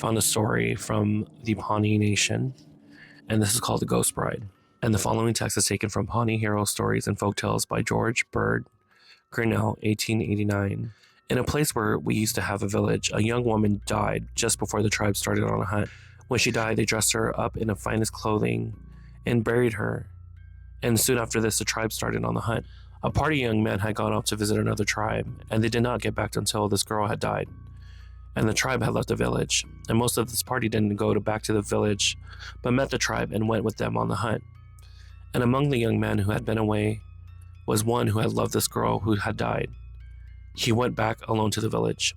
found a story from the Pawnee Nation, and this is called The Ghost Bride. And the following text is taken from Pawnee Hero Stories and Folktales by George Bird Grinnell, 1889. In a place where we used to have a village, a young woman died just before the tribe started on a hunt. When she died, they dressed her up in the finest clothing and buried her. And soon after this, the tribe started on the hunt. A party of young men had gone off to visit another tribe, and they did not get back until this girl had died. And the tribe had left the village, and most of this party didn't go back to the village, but met the tribe and went with them on the hunt. And among the young men who had been away was one who had loved this girl who had died. He went back alone to the village.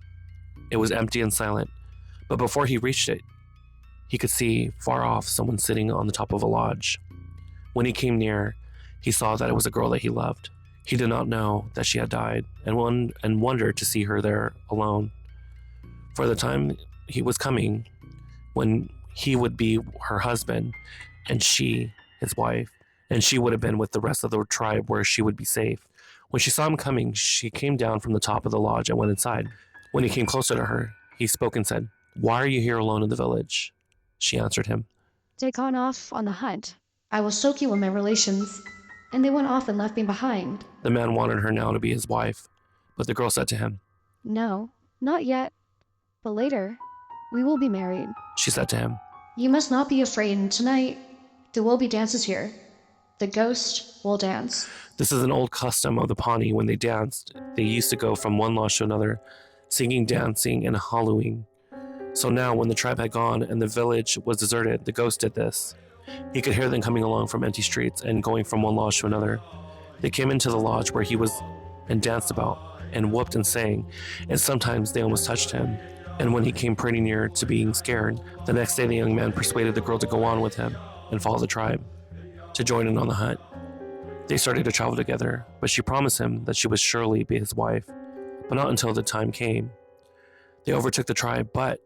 It was empty and silent, but before he reached it, he could see far off someone sitting on the top of a lodge. When he came near, he saw that it was a girl that he loved. He did not know that she had died, and wondered to see her there alone. For the time he was coming when he would be her husband, and she his wife, and she would have been with the rest of the tribe where she would be safe. When she saw him coming, she came down from the top of the lodge and went inside. When he came closer to her, he spoke and said, "Why are you here alone in the village?" She answered him, "They gone off on the hunt. I was soaking with my relations, and they went off and left me behind." The man wanted her now to be his wife, but the girl said to him, "No, not yet, but later, we will be married." She said to him, "You must not be afraid, and tonight, there will be dances here. The ghost will dance." This is an old custom of the Pawnee. When they danced, they used to go from one lodge to another, singing, dancing, and hallooing. So now, when the tribe had gone and the village was deserted, the ghost did this. He could hear them coming along from empty streets and going from one lodge to another. They came into the lodge where he was and danced about and whooped and sang, and sometimes they almost touched him. And when he came pretty near to being scared, the next day the young man persuaded the girl to go on with him and follow the tribe, to join in on the hunt. They started to travel together, but she promised him that she would surely be his wife, but not until the time came. They overtook the tribe, but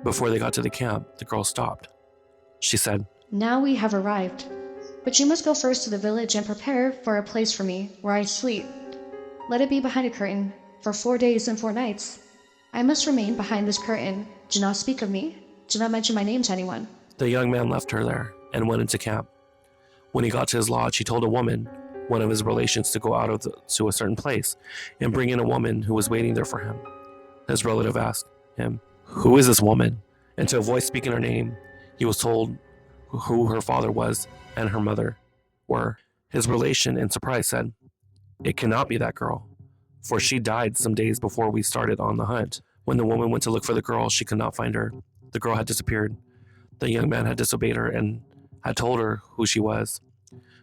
before they got to the camp, the girl stopped. She said, "Now we have arrived, but you must go first to the village and prepare for a place for me where I sleep. Let it be behind a curtain for 4 days and 4 nights. I must remain behind this curtain. Do not speak of me. Do not mention my name to anyone." The young man left her there and went into camp. When he got to his lodge, he told a woman, one of his relations, to go out to a certain place and bring in a woman who was waiting there for him. His relative asked him, "Who is this woman?" And to avoid speaking her name, he was told who her father was and her mother were. His relation, in surprise, said, "It cannot be that girl, for she died some days before we started on the hunt." When the woman went to look for the girl, she could not find her. The girl had disappeared. The young man had disobeyed her and had told her who she was.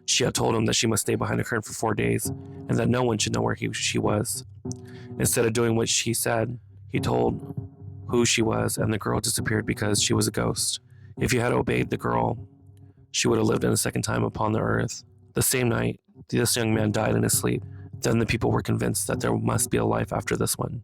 She had told him that she must stay behind the curtain for 4 days and that no one should know where she was. Instead of doing what she said, he told who she was, and the girl disappeared because she was a ghost. If he had obeyed the girl, she would have lived in a second time upon the earth. The same night, this young man died in his sleep. Then the people were convinced that there must be a life after this one.